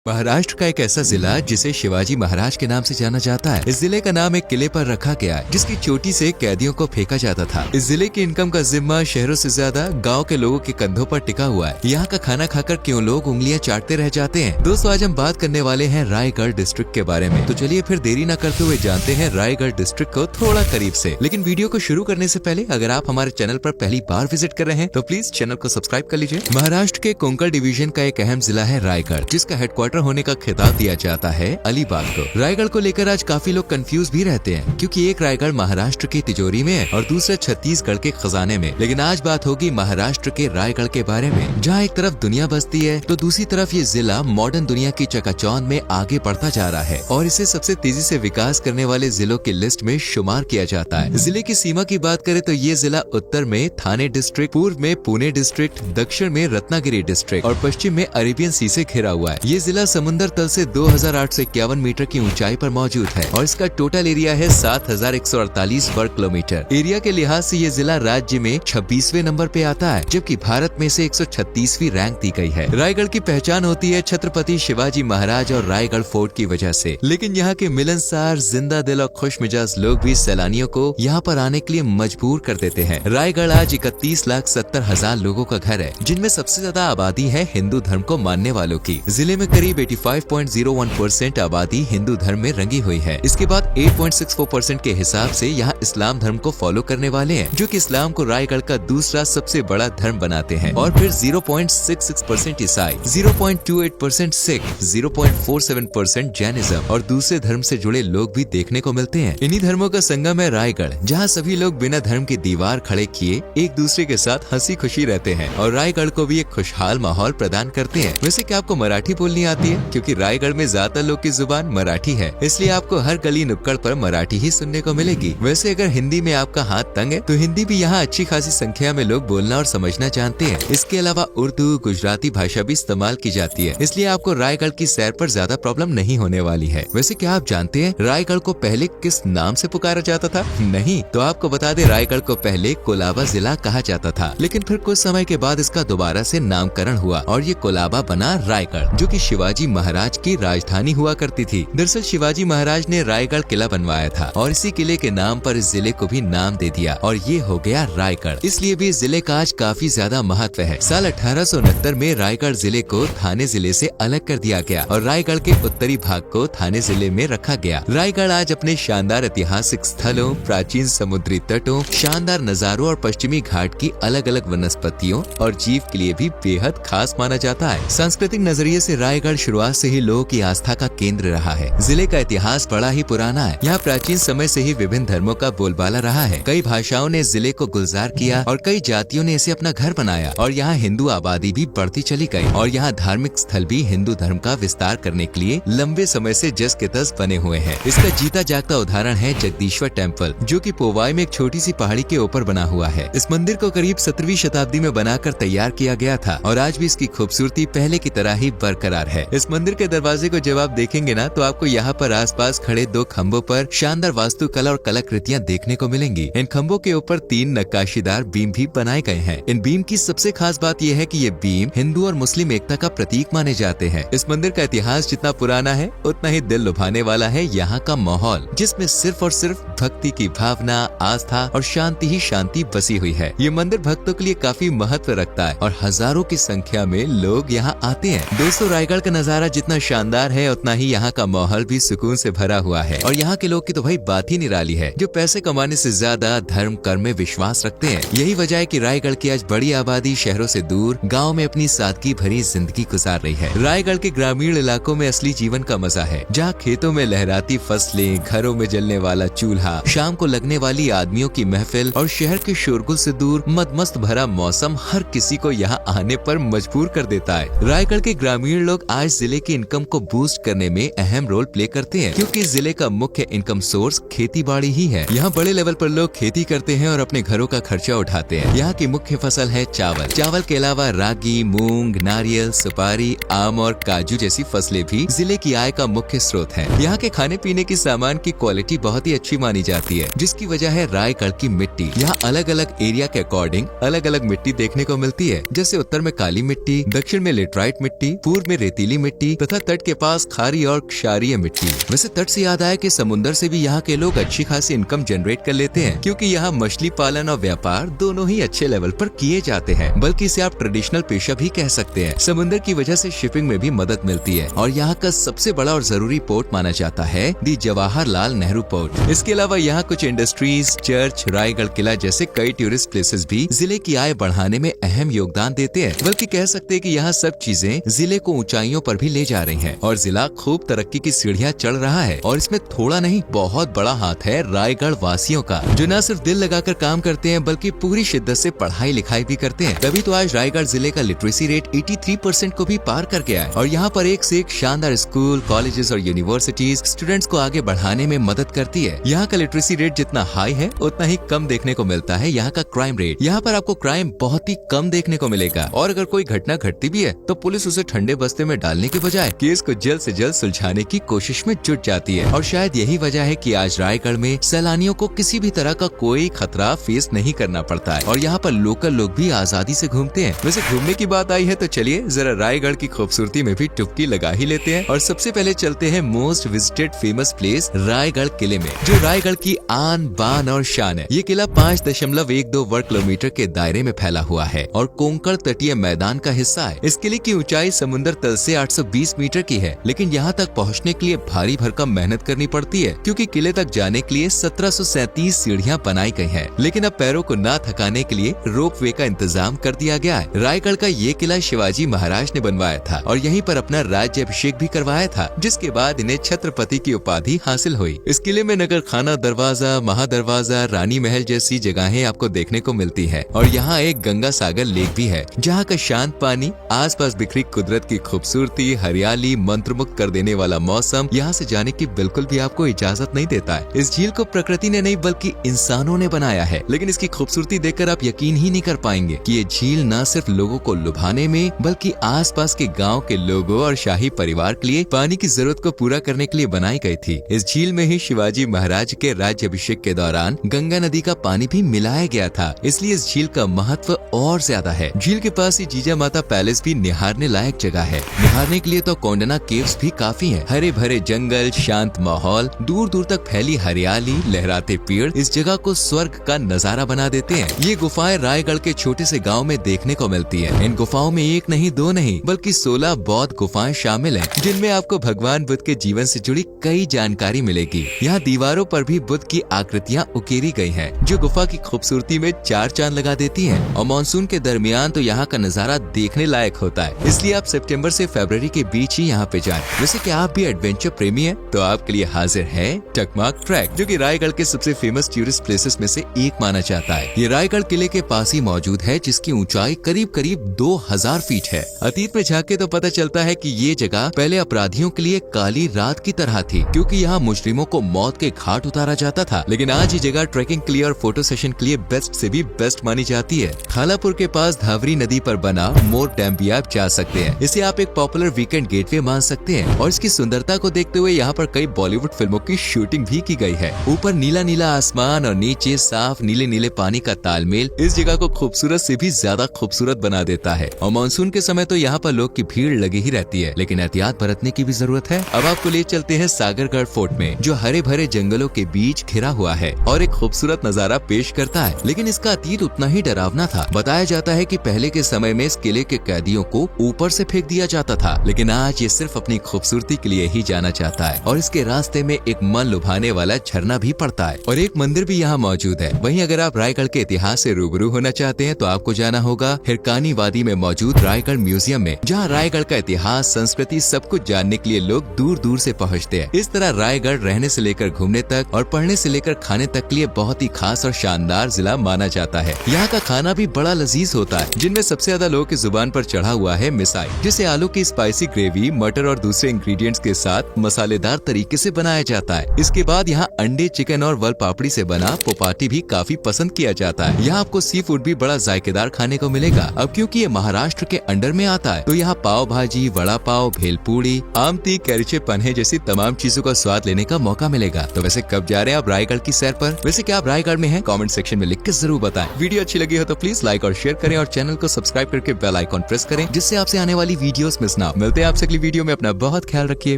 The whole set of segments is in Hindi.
महाराष्ट्र का एक ऐसा जिला जिसे शिवाजी महाराज के नाम से जाना जाता है। इस जिले का नाम एक किले पर रखा गया है जिसकी चोटी से कैदियों को फेंका जाता था। इस जिले की इनकम का जिम्मा शहरों से ज्यादा गांव के लोगों के कंधों पर टिका हुआ है। यहाँ का खाना खाकर क्यों लोग उंगलियां चाटते रह जाते हैं। दोस्तों, आज हम बात करने वाले हैं रायगढ़ डिस्ट्रिक्ट के बारे में। तो चलिए फिर देरी न करते हुए जानते हैं रायगढ़ डिस्ट्रिक्ट को थोड़ा करीब से। लेकिन वीडियो को शुरू करने से पहले अगर आप हमारे चैनल पर पहली बार विजिट कर रहे हैं तो प्लीज चैनल को सब्सक्राइब कर लीजिए। महाराष्ट्र के कोंकण डिवीजन का एक अहम जिला है रायगढ़, जिसका हेडक्वार्टर होने का खिताब दिया जाता है अलीबाग को। रायगढ़ को लेकर आज काफी लोग कंफ्यूज भी रहते हैं, क्योंकि एक रायगढ़ महाराष्ट्र की तिजोरी में है और दूसरा छत्तीसगढ़ के खजाने में। लेकिन आज बात होगी महाराष्ट्र के रायगढ़ के बारे में, जहाँ एक तरफ दुनिया बसती है तो दूसरी तरफ ये जिला मॉडर्न दुनिया की चकाचौंध में आगे बढ़ता जा रहा है और इसे सबसे तेजी से विकास करने वाले जिलों की लिस्ट में शुमार किया जाता है। जिले की सीमा की बात करें तो ये जिला उत्तर में थाने डिस्ट्रिक्ट, पूर्व में पुणे डिस्ट्रिक्ट, दक्षिण में रत्नागिरी डिस्ट्रिक्ट और पश्चिम में अरेबियन सी से घिरा हुआ है। ये जिला समुद्र तल से 2851 मीटर की ऊंचाई पर मौजूद है और इसका टोटल एरिया है 7148 वर्ग किलोमीटर। एरिया के लिहाज से ये जिला राज्य में 26वें नंबर पे आता है, जबकि भारत में से 136वीं रैंक दी गई है। रायगढ़ की पहचान होती है छत्रपति शिवाजी महाराज और रायगढ़ फोर्ट की वजह से। लेकिन यहाँ के मिलनसार, जिंदा दिल और खुश मिजाज लोग भी सैलानियों को यहाँ पर आने के लिए मजबूर कर देते हैं। रायगढ़ आज 31,70,000 लोगों का घर है, जिनमें सबसे ज्यादा आबादी है हिंदू धर्म को मानने वालों की। जिले में करीब 85.01% आबादी हिंदू धर्म में रंगी हुई है। इसके बाद 8.64% के हिसाब से यहाँ इस्लाम धर्म को फॉलो करने वाले हैं, जो कि इस्लाम को रायगढ़ का दूसरा सबसे बड़ा धर्म बनाते हैं। और फिर 0.66% ईसाई, 0.28% सिख, 0.47% जैनिज्म और दूसरे धर्म से जुड़े लोग भी देखने को मिलते हैं। इन्हीं धर्मों का संगम है रायगढ़, जहाँ सभी लोग बिना धर्म की दीवार खड़े किए एक दूसरे के साथ हंसी खुशी रहते हैं और रायगढ़ को भी एक खुशहाल माहौल प्रदान करते हैं। वैसे क्या आपको मराठी बोलनी आती है? क्योंकि रायगढ़ में ज्यादातर लोग की जुबान मराठी है, इसलिए आपको हर गली नुक्कड़ पर मराठी ही सुनने को मिलेगी। वैसे अगर हिंदी में आपका हाथ तंग है तो हिंदी भी यहाँ अच्छी खासी संख्या में लोग बोलना और समझना जानते हैं। इसके अलावा उर्दू, गुजराती भाषा भी इस्तेमाल की जाती है, इसलिए आपको रायगढ़ की सैर पर ज्यादा प्रॉब्लम नहीं होने वाली है। वैसे क्या आप जानते हैं रायगढ़ को पहले किस नाम से पुकारा जाता था? नहीं तो आपको बता दे, रायगढ़ को पहले कोलाबा जिला कहा जाता था, लेकिन फिर कुछ समय के बाद इसका दोबारा से नामकरण हुआ और ये कोलाबा बना रायगढ़, जो कि शिवाजी महाराज की राजधानी हुआ करती थी। दरअसल शिवाजी महाराज ने रायगढ़ किला बनवाया था और इसी किले के नाम पर इस जिले को भी नाम दे दिया और ये हो गया रायगढ़। इसलिए भी इस जिले का आज काफी ज्यादा महत्व है। साल 1869 में रायगढ़ जिले को थाने जिले से अलग कर दिया गया और रायगढ़ के उत्तरी भाग को थाने जिले में रखा गया। रायगढ़ आज अपने शानदार ऐतिहासिक स्थलों, प्राचीन समुद्री तटों, शानदार नजारों और पश्चिमी घाट की अलग अलग वनस्पतियों और जीव के लिए भी बेहद खास माना जाता है। सांस्कृतिक नजरिए से रायगढ़ शुरुआत से ही लोगों की आस्था का केंद्र रहा है। जिले का इतिहास बड़ा ही पुराना है। यहाँ प्राचीन समय से ही विभिन्न धर्मों का बोलबाला रहा है। कई भाषाओं ने इस जिले को गुलजार किया और कई जातियों ने इसे अपना घर बनाया और यहाँ हिंदू आबादी भी बढ़ती चली गई और यहाँ धार्मिक स्थल भी हिंदू धर्म का विस्तार करने के लिए लंबे समय से जस के तस बने हुए हैं। इसका जीता जागता उदाहरण है जगदीश्वर टेम्पल, जो कि पोवाई में एक छोटी सी पहाड़ी के ऊपर बना हुआ है। इस मंदिर को करीब 17वीं शताब्दी में बनाकर तैयार किया गया था और आज भी इसकी खूबसूरती पहले की तरह ही बरकरार है। इस मंदिर के दरवाजे को जब आप देखेंगे ना तो आपको यहाँ पर आसपास खड़े 2 खंभों पर शानदार वास्तुकला और कलाकृतियाँ देखने को मिलेंगी। इन खंभों के ऊपर 3 नक्काशीदार बीम भी बनाए गए हैं। इन बीम की सबसे खास बात यह है कि ये बीम हिंदू और मुस्लिम एकता का प्रतीक माने जाते हैं। इस मंदिर का इतिहास जितना पुराना है उतना ही दिल लुभाने वाला है यहाँ का माहौल, जिसमें सिर्फ और सिर्फ भक्ति की भावना, आस्था और शांति ही शांति बसी हुई है। ये मंदिर भक्तों के लिए काफी महत्व रखता है और हजारों की संख्या में लोग यहाँ आते हैं। दोस्तों, रायगढ़ का नजारा जितना शानदार है उतना ही यहाँ का माहौल भी सुकून से भरा हुआ है और यहाँ के लोग की तो भाई बात ही निराली है, जो पैसे कमाने से ज्यादा धर्म कर्म में विश्वास रखते हैं। यही वजह है कि रायगढ़ की आज बड़ी आबादी शहरों से दूर गाँव में अपनी सादगी भरी जिंदगी गुजार रही है। रायगढ़ के ग्रामीण इलाकों में असली जीवन का मजा है, जहाँ खेतों में लहराती फसलें, घरों में जलने वाला चूल्हा, शाम को लगने वाली आदमियों की महफिल और शहर के शोरगुल से दूर मदमस्त भरा मौसम हर किसी को यहाँ आने पर मजबूर कर देता है। रायगढ़ के ग्रामीण लोग आज जिले की इनकम को बूस्ट करने में अहम रोल प्ले करते हैं, क्योंकि जिले का मुख्य इनकम सोर्स खेती बाड़ी ही है। यहाँ बड़े लेवल पर लोग खेती करते हैं और अपने घरों का खर्चा उठाते हैं। यहाँ की मुख्य फसल है चावल। चावल के अलावा रागी, मूंग, नारियल, सुपारी, आम और काजू जैसी फसलें भी जिले की आय का मुख्य स्रोत है। यहाँ के खाने पीने की सामान की क्वालिटी बहुत ही अच्छी मानी जाती है, जिसकी वजह है रायगढ़ की मिट्टी। यहाँ अलग अलग एरिया के अकॉर्डिंग अलग अलग मिट्टी देखने को मिलती है, जैसे उत्तर में काली मिट्टी, दक्षिण में लेटराइट मिट्टी, पूर्व में रेतीली रेतीली मिट्टी तथा तट के पास खारी और क्षारीय मिट्टी। वैसे तट से याद आया कि समुद्र से भी यहाँ के लोग अच्छी खासी इनकम जनरेट कर लेते हैं, क्योंकि यहाँ मछली पालन और व्यापार दोनों ही अच्छे लेवल पर किए जाते हैं, बल्कि इसे आप ट्रेडिशनल पेशा भी कह सकते हैं। समुद्र की वजह से शिपिंग में भी मदद मिलती है और यहाँ का सबसे बड़ा और जरूरी पोर्ट माना जाता है दी जवाहरलाल नेहरू पोर्ट। इसके अलावा यहाँ कुछ इंडस्ट्रीज, चर्च, रायगढ़ किला जैसे कई टूरिस्ट प्लेसेस भी जिले की आय बढ़ाने में अहम योगदान देते हैं। बल्कि कह सकते हैं कि यहाँ सब चीजें जिले को ऊंचाइयों पर भी ले जा रही हैं और जिला खूब तरक्की की सीढ़ियाँ चढ़ रहा है। और इसमें थोड़ा नहीं बहुत बड़ा हाथ है रायगढ़ वासियों का, जो न सिर्फ दिल लगाकर काम करते हैं बल्कि पूरी शिद्दत से पढ़ाई लिखाई भी करते हैं। तभी तो आज रायगढ़ जिले का लिटरेसी रेट 83% को भी पार कर गया है और यहाँ पर एक से एक शानदार स्कूल, कॉलेजेस और यूनिवर्सिटीज स्टूडेंट्स को आगे बढ़ाने में मदद करती है। यहाँ का लिटरेसी रेट जितना हाई है उतना ही कम देखने को मिलता है यहाँ का क्राइम रेट। यहाँ पर आपको क्राइम बहुत ही कम देखने को मिलेगा और अगर कोई घटना घटती भी है तो पुलिस उसे ठंडे बस्ते में डालने के बजाय केस को जल्द से जल्द सुलझाने की कोशिश में जुट जाती है। और शायद यही वजह है कि आज रायगढ़ में सैलानियों को किसी भी तरह का कोई खतरा फेस नहीं करना पड़ता है और यहाँ पर लोकल लोग भी आजादी से घूमते हैं। वैसे घूमने की बात आई है तो चलिए जरा रायगढ़ की खूबसूरती में भी टुपकी लगा ही लेते हैं और सबसे पहले चलते हैं most visited famous place Raigarh किले में, जो रायगढ़ की आन बान और शान है। ये किला 5.12 वर्ग किलोमीटर के दायरे में फैला हुआ है और कोंकण तटीय मैदान का हिस्सा है। इस किले की ऊंचाई समुद्र तल से 820 मीटर की है, लेकिन यहाँ तक पहुँचने के लिए भारी भरकम मेहनत करनी पड़ती है, क्योंकि किले तक जाने के लिए 1737 सीढ़ियाँ बनाई गई हैं। लेकिन अब पैरों को न थकाने के लिए रोप वे का इंतजाम कर दिया गया है। रायगढ़ का ये किला शिवाजी महाराज ने बनवाया था और यहीं पर अपना राज्य अभिषेक भी करवाया था, जिसके बाद इन्हें छत्रपति की उपाधि हासिल हुई। इस किले में नगर खाना दरवाजा, महादरवाजा, रानी महल जैसी जगहें आपको देखने को मिलती है और यहाँ एक गंगा सागर लेक भी है, जहाँ का शांत पानी, आसपास बिखरी कुदरत की खूबसूरती, हरियाली, मंत्रमुग्ध कर देने वाला मौसम यहाँ से जाने की बिल्कुल भी आपको इजाजत नहीं देता है। इस झील को प्रकृति ने नहीं बल्कि इंसानों ने बनाया है, लेकिन इसकी खूबसूरती देखकर आप यकीन ही नहीं कर पाएंगे कि ये झील न सिर्फ लोगों को लुभाने में बल्कि आसपास के गांव के लोगों और शाही परिवार के लिए पानी की जरूरत को पूरा करने के लिए बनाई गई थी। इस झील में ही शिवाजी महाराज के राज्य अभिषेक के दौरान गंगा नदी का पानी भी मिलाया गया था, इसलिए इस झील का महत्व और ज्यादा है। झील के पास ही जीजा माता पैलेस भी निहारने लायक जगह है। निहारने के लिए तो कोंडना केव्स भी काफी हैं। हरे भरे जंगल, शांत माहौल, दूर दूर तक फैली हरियाली, लहराते पेड़ इस जगह को स्वर्ग का नजारा बना देते हैं। ये गुफाएं रायगढ़ के छोटे से गांव में देखने को मिलती है। इन गुफाओं में एक नहीं, दो नहीं, बल्कि 16 बौद्ध गुफाएं शामिल हैं, जिनमें आपको भगवान बुद्ध के जीवन से जुड़ी कई जानकारी मिलेगी। यहाँ दीवारों पर भी बुद्ध की आकृतियाँ उकेरी गई हैं, जो गुफा की खूबसूरती में 4 चांद लगा देती हैं। और मानसून के दरमियान तो यहाँ का नजारा देखने लायक होता है, इसलिए आप सितंबर से फरवरी के बीच ही यहाँ पे जाएं। वैसे क्या आप भी एडवेंचर प्रेमी हैं? तो आपके लिए हाजिर है टकमाक ट्रैक, जो कि रायगढ़ के सबसे फेमस टूरिस्ट प्लेसेस में से एक माना जाता है। ये रायगढ़ किले के पास ही मौजूद है, जिसकी ऊंचाई करीब 2000 फीट है। अतीत में झांके तो पता चलता है कि ये जगह पहले अपराधियों के लिए काली रात की तरह थी, क्योंकि यहाँ मुजरिमों को मौत के घाट उतारा जाता था। लेकिन आज ये जगह ट्रैकिंग के लिए और फोटो सेशन के लिए बेस्ट से भी बेस्ट मानी जाती है। खालापुर के पास धावरी नदी पर बना मोर डैम भी आप जा सकते हैं। इसे आप एक पॉपुलर वीकेंड गेटवे मान सकते हैं और इसकी सुंदरता को देखते हुए यहाँ पर कई बॉलीवुड फिल्मों की शूटिंग भी की गई है। ऊपर नीला नीला आसमान और नीचे साफ नीले नीले पानी का तालमेल इस जगह को खूबसूरत से भी ज्यादा खूबसूरत बना देता है। और मानसून के समय तो यहाँ पर लोग की भीड़ लगी ही रहती है, लेकिन एहतियात बरतने की भी जरूरत है। अब आपको ले चलते हैं सागरगढ़ फोर्ट में, जो हरे भरे जंगलों के बीच घिरा हुआ है और एक खूबसूरत नजारा पेश करता है। लेकिन इसका अतीत उतना ही डरावना था। बताया जाता है कि पहले के समय में इस किले के कैदियों को ऊपर से फेंक दिया जाता था, लेकिन आज ये सिर्फ अपनी खूबसूरती के लिए ही जाना चाहता है। और इसके रास्ते में एक मन लुभाने वाला झरना भी पड़ता है और एक मंदिर भी यहाँ मौजूद है। वहीं अगर आप रायगढ़ के इतिहास से रूबरू होना चाहते हैं तो आपको जाना होगा हिरकानी वादी में मौजूद रायगढ़ म्यूजियम में, जहाँ रायगढ़ का इतिहास, संस्कृति सब कुछ जानने के लिए लोग दूर दूर से पहुँचते हैं। इस तरह रायगढ़ रहने से लेकर घूमने तक और पढ़ने से लेकर खाने तक के लिए बहुत ही खास और शानदार जिला माना जाता है। यहाँ का खाना भी बड़ा लजीज होता है, जिनमें सबसे ज्यादा लोगों की जुबान पर चढ़ा हुआ है मिसाई, जिसे आलू की स्पाइसी ग्रेवी, मटर और दूसरे इंग्रेडिएंट्स के साथ मसालेदार तरीके से बनाया जाता है। इसके बाद यहाँ अंडे, चिकन और वल पापड़ी से बना पोपाटी भी काफी पसंद किया जाता है। यहाँ आपको सी फूड भी बड़ा जायकेदार खाने को मिलेगा। अब क्योंकि ये महाराष्ट्र के अंडर में आता है तो यहाँ पाव भाजी, वड़ा पाव, भेलपूरी, आमती, कैरिचे, पन्हे जैसी तमाम चीजों का स्वाद लेने का मौका मिलेगा। तो वैसे कब जा रहे हैं आप रायगढ़ की सैर पर? वैसे क्या आप रायगढ़ में हैं? कमेंट सेक्शन में लिख के जरूर बताएं। वीडियो अच्छी लगी हो तो प्लीज लाइक और शेयर करें और चैनल को सब्सक्राइब करके बेल आइकॉन प्रेस करें, जिससे आपसे आने वाली वीडियोस मिस ना बनाओ। मिलते हैं आपसे अगली वीडियो में, अपना बहुत ख्याल रखिए।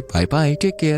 Bye bye, take care.